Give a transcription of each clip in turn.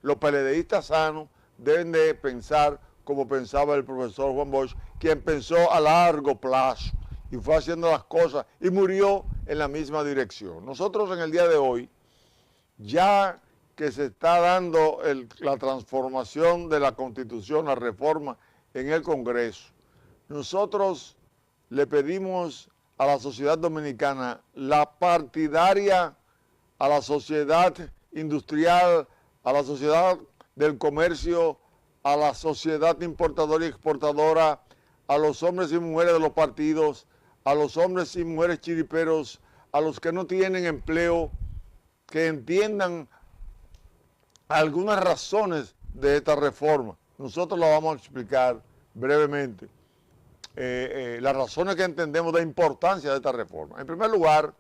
los PLDistas sanos deben de pensar como pensaba el profesor Juan Bosch, quien pensó a largo plazo y fue haciendo las cosas y murió en la misma dirección. Nosotros en el día de hoy, ya que se está dando la transformación de la Constitución, la reforma en el Congreso, nosotros le pedimos a la sociedad dominicana, la partidaria, a la sociedad industrial, a la sociedad del comercio, a la sociedad importadora y exportadora, a los hombres y mujeres de los partidos, a los hombres y mujeres chiriperos, a los que no tienen empleo, que entiendan algunas razones de esta reforma. Nosotros la vamos a explicar brevemente. Las razones que entendemos de importancia de esta reforma. En primer lugar,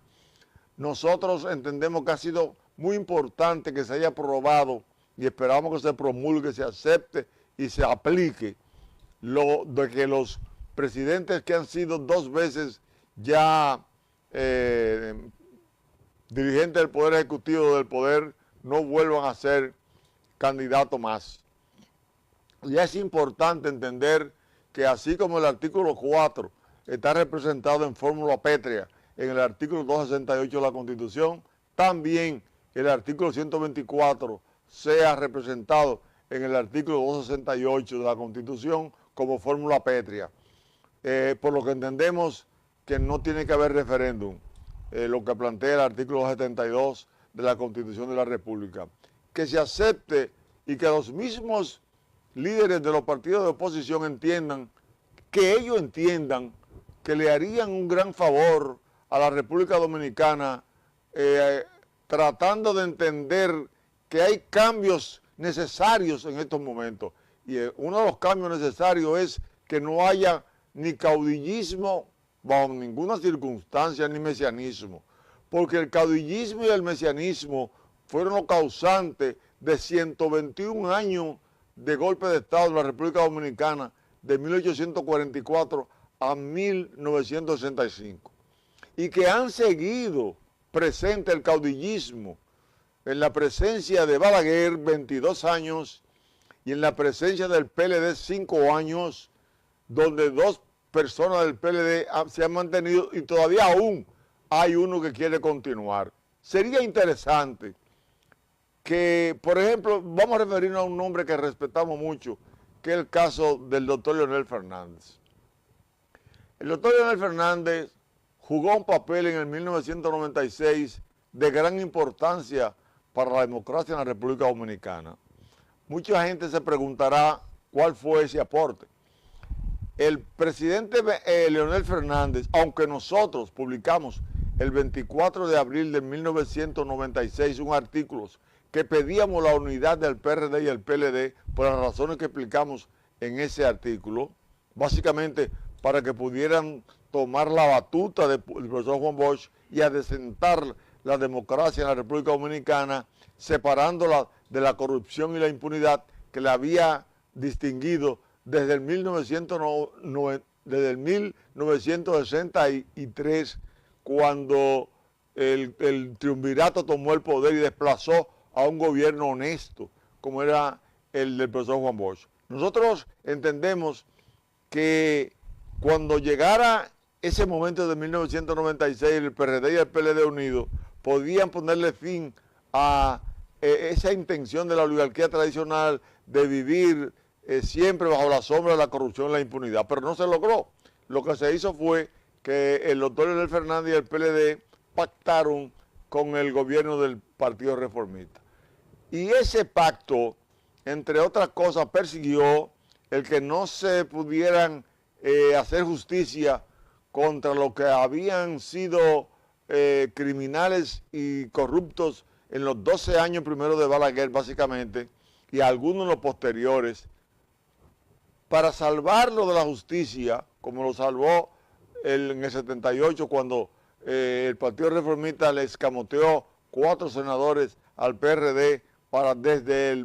nosotros entendemos que ha sido muy importante que se haya aprobado y esperamos que se promulgue, se acepte y se aplique lo de que los presidentes que han sido 2 veces ya dirigentes del Poder Ejecutivo del Poder no vuelvan a ser candidatos más. Y es importante entender que así como el artículo 4 está representado en fórmula pétrea en el artículo 268 de la Constitución, también el artículo 124 sea representado en el artículo 268 de la Constitución como fórmula pétrea. Por lo que entendemos que no tiene que haber referéndum, lo que plantea el artículo 272 de la Constitución de la República. Que se acepte y que los mismos líderes de los partidos de oposición entiendan, que ellos entiendan que le harían un gran favor a la República Dominicana tratando de entender que hay cambios necesarios en estos momentos. Y uno de los cambios necesarios es que no haya ni caudillismo bajo ninguna circunstancia, ni mesianismo. Porque el caudillismo y el mesianismo fueron los causantes de 121 años de golpe de Estado en la República Dominicana de 1844 a 1965. Y que han seguido presente el caudillismo en la presencia de Balaguer, 22 años, y en la presencia del PLD, 5 años, donde 2 personas del PLD se han mantenido y todavía aún hay uno que quiere continuar. Sería interesante que, por ejemplo, vamos a referirnos a un nombre que respetamos mucho, que es el caso del doctor Leonel Fernández. El doctor Leonel Fernández jugó un papel en el 1996 de gran importancia para la democracia en la República Dominicana. Mucha gente se preguntará cuál fue ese aporte. El presidente Leonel Fernández, aunque nosotros publicamos el 24 de abril de 1996 un artículo que pedíamos la unidad del PRD y el PLD por las razones que explicamos en ese artículo, básicamente para que pudieran tomar la batuta del profesor Juan Bosch y adecentar la democracia en la República Dominicana, separándola de la corrupción y la impunidad que la había distinguido desde el 1963, cuando el triunvirato tomó el poder y desplazó a un gobierno honesto, como era el del profesor Juan Bosch. Nosotros entendemos que cuando llegara ese momento de 1996, el PRD y el PLD unidos podían ponerle fin a esa intención de la oligarquía tradicional de vivir siempre bajo la sombra de la corrupción y la impunidad, pero no se logró. Lo que se hizo fue que el doctor Leonel Fernández y el PLD pactaron con el gobierno del Partido Reformista. Y ese pacto, entre otras cosas, persiguió el que no se pudieran hacer justicia contra los que habían sido criminales y corruptos en los 12 años primero de Balaguer, básicamente, y algunos en los posteriores, para salvarlo de la justicia, como lo salvó en el 78, cuando el Partido Reformista le escamoteó 4 senadores al PRD para desde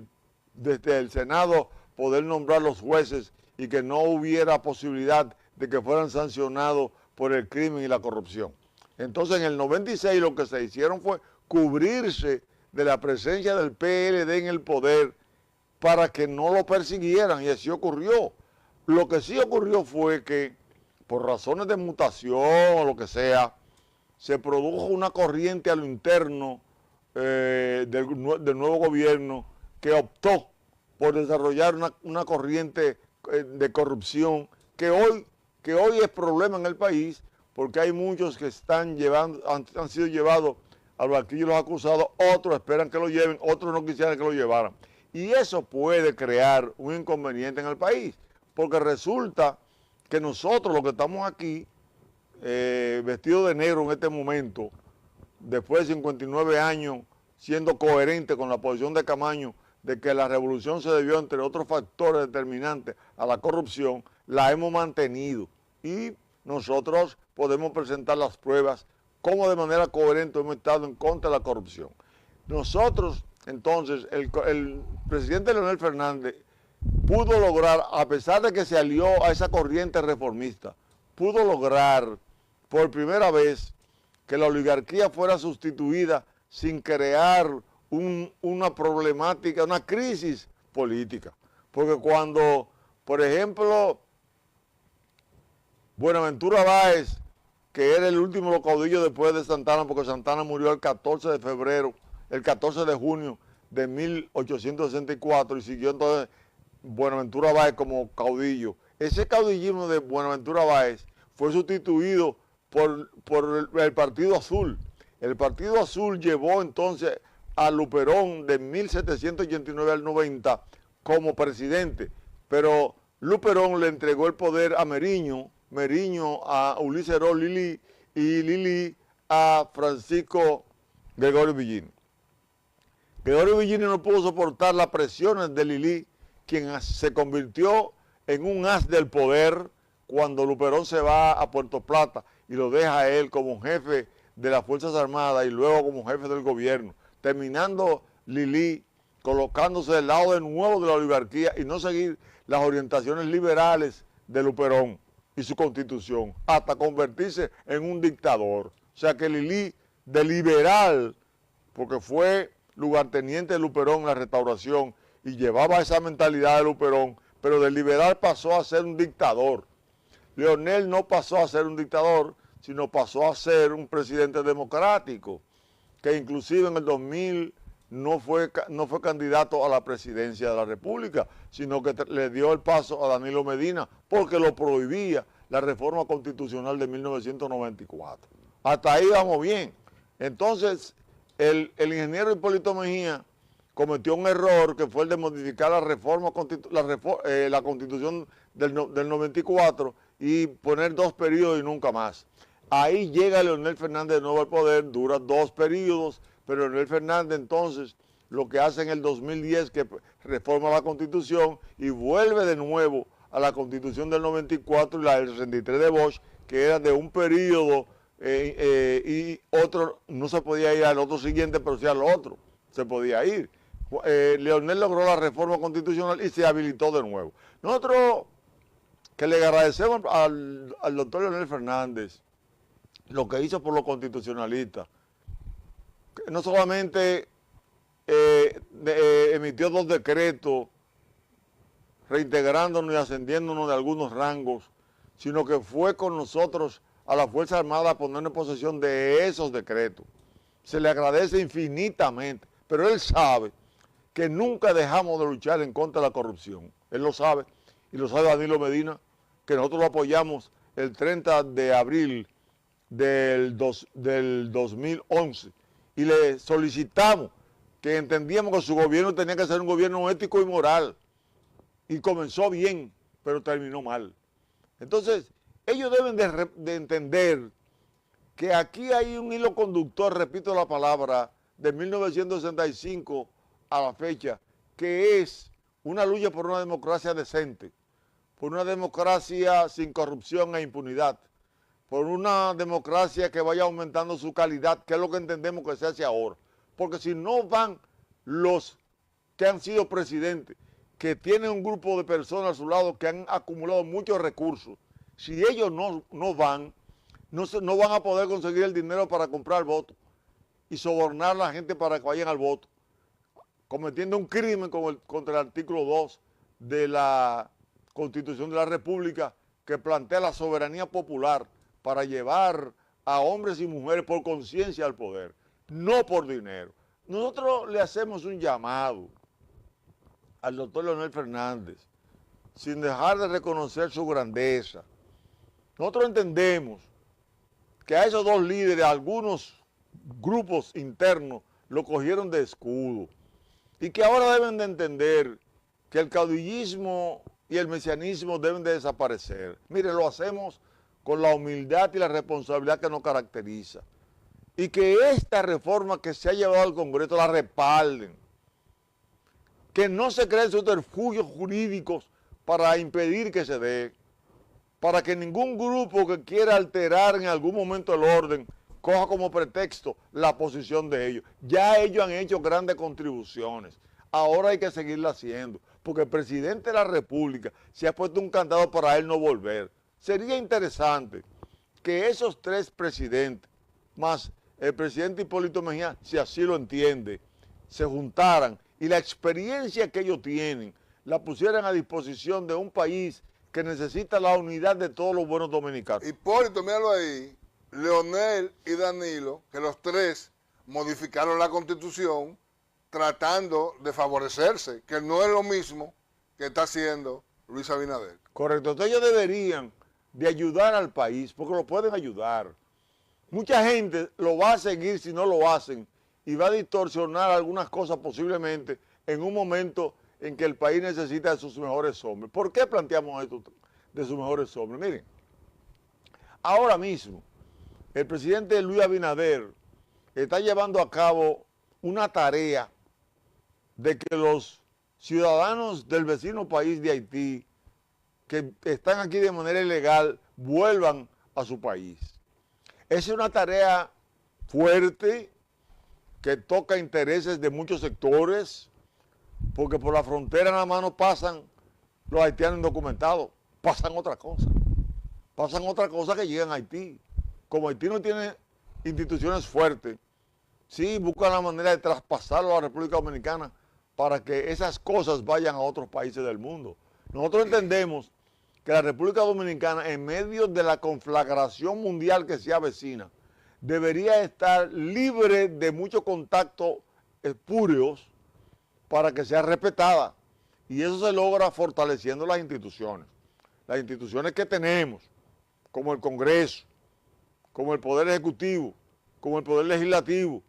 el Senado poder nombrar los jueces y que no hubiera posibilidad de que fueran sancionados por el crimen y la corrupción. Entonces en el 96 lo que se hicieron fue cubrirse de la presencia del PLD en el poder para que no lo persiguieran, y así ocurrió. Lo que sí ocurrió fue que, por razones de mutación o lo que sea, se produjo una corriente a lo interno del nuevo gobierno que optó por desarrollar una corriente de corrupción que hoy es problema en el país, porque hay muchos que han sido llevados al banquillo de los acusados, otros esperan que lo lleven, otros no quisieran que lo llevaran. Y eso puede crear un inconveniente en el país, porque resulta que nosotros los que estamos aquí, vestidos de negro en este momento, después de 59 años, siendo coherente con la posición de Camaño, de que la revolución se debió, entre otros factores determinantes, a la corrupción, la hemos mantenido. Y nosotros podemos presentar las pruebas cómo de manera coherente hemos estado en contra de la corrupción. Nosotros, entonces, el presidente Leonel Fernández pudo lograr, a pesar de que se alió a esa corriente reformista, pudo lograr por primera vez que la oligarquía fuera sustituida sin crear una problemática, una crisis política. Porque cuando, por ejemplo, Buenaventura Báez, que era el último caudillo después de Santana, porque Santana murió el 14 de febrero, el 14 de junio de 1864, y siguió entonces Buenaventura Báez como caudillo. Ese caudillismo de Buenaventura Báez fue sustituido por el Partido Azul. El Partido Azul llevó entonces a Luperón de 1789 al 90 como presidente, pero Luperón le entregó el poder a Meriño a Ulises Heró Lili y Lili a Francisco Gregorio Villini. Gregorio Villini no pudo soportar las presiones de Lili, quien se convirtió en un as del poder cuando Luperón se va a Puerto Plata y lo deja a él como jefe de las Fuerzas Armadas y luego como jefe del gobierno, terminando Lili colocándose del lado de nuevo de la oligarquía y no seguir las orientaciones liberales de Luperón y su constitución, hasta convertirse en un dictador. O sea que Lili, de liberal, porque fue lugarteniente de Luperón en la Restauración y llevaba esa mentalidad de Luperón, pero de liberal pasó a ser un dictador. Leonel no pasó a ser un dictador, sino pasó a ser un presidente democrático, que inclusive en el 2000 no fue candidato a la presidencia de la República, sino que le dio el paso a Danilo Medina, porque lo prohibía la reforma constitucional de 1994. Hasta ahí vamos bien. Entonces, el ingeniero Hipólito Mejía cometió un error, que fue el de modificar la constitución del 94 y poner 2 periodos y nunca más. Ahí llega Leonel Fernández de nuevo al poder, dura 2 periodos, pero Leonel Fernández entonces lo que hace en el 2010 que reforma la Constitución y vuelve de nuevo a la Constitución del 94 y la del 63 de Bosch, que era de un periodo y otro, no se podía ir al otro siguiente, pero sí al otro se podía ir. Leonel logró la reforma constitucional y se habilitó de nuevo. Nosotros que le agradecemos al doctor Leonel Fernández lo que hizo por los constitucionalistas, no solamente emitió 2 decretos reintegrándonos y ascendiéndonos de algunos rangos, sino que fue con nosotros a la Fuerza Armada a poner en posesión de esos decretos. Se le agradece infinitamente, pero él sabe que nunca dejamos de luchar en contra de la corrupción. Él lo sabe, y lo sabe Danilo Medina, que nosotros lo apoyamos el 30 de abril del 2011 y le solicitamos que entendíamos que su gobierno tenía que ser un gobierno ético y moral, y comenzó bien, pero terminó mal. Entonces, ellos deben de entender que aquí hay un hilo conductor, repito la palabra, de 1965 a la fecha, que es una lucha por una democracia decente, por una democracia sin corrupción e impunidad, por una democracia que vaya aumentando su calidad, que es lo que entendemos que se hace ahora. Porque si no van los que han sido presidentes, que tienen un grupo de personas a su lado que han acumulado muchos recursos, si ellos no van, no van a poder conseguir el dinero para comprar votos. y sobornar a la gente para que vayan al voto, cometiendo un crimen contra el artículo 2 de la Constitución de la República, que plantea la soberanía popular para llevar a hombres y mujeres por conciencia al poder, no por dinero. Nosotros le hacemos un llamado al doctor Leonel Fernández, sin dejar de reconocer su grandeza. Nosotros entendemos que a esos dos líderes, algunos grupos internos, lo cogieron de escudo y que ahora deben de entender que el caudillismo y el mesianismo deben de desaparecer. Mire, lo hacemos con la humildad y la responsabilidad que nos caracteriza. Y que esta reforma que se ha llevado al Congreso la respalden. Que no se creen subterfugios jurídicos para impedir que se dé. Para que ningún grupo que quiera alterar en algún momento el orden coja como pretexto la posición de ellos. Ya ellos han hecho grandes contribuciones. Ahora hay que seguirla haciendo, porque el presidente de la República se ha puesto un candado para él no volver. Sería interesante que esos tres presidentes, más el presidente Hipólito Mejía, si así lo entiende, se juntaran y la experiencia que ellos tienen la pusieran a disposición de un país que necesita la unidad de todos los buenos dominicanos. Hipólito, míralo ahí, Leonel y Danilo, que los tres modificaron la Constitución tratando de favorecerse, que no es lo mismo que está haciendo Luis Abinader. Correcto, entonces ellos deberían de ayudar al país, porque lo pueden ayudar. Mucha gente lo va a seguir si no lo hacen y va a distorsionar algunas cosas posiblemente en un momento en que el país necesita de sus mejores hombres. ¿Por qué planteamos esto de sus mejores hombres? Miren, ahora mismo el presidente Luis Abinader está llevando a cabo una tarea de que los ciudadanos del vecino país de Haití que están aquí de manera ilegal vuelvan a su país. Esa es una tarea fuerte que toca intereses de muchos sectores, porque por la frontera nada más no pasan los haitianos indocumentados, pasan otra cosa que llegan a Haití. Como Haití no tiene instituciones fuertes, sí buscan la manera de traspasarlo a la República Dominicana para que esas cosas vayan a otros países del mundo. Nosotros entendemos que la República Dominicana, en medio de la conflagración mundial que se avecina, debería estar libre de muchos contactos espurios para que sea respetada. Y eso se logra fortaleciendo las instituciones. Las instituciones que tenemos, como el Congreso, como el Poder Ejecutivo, como el Poder Legislativo,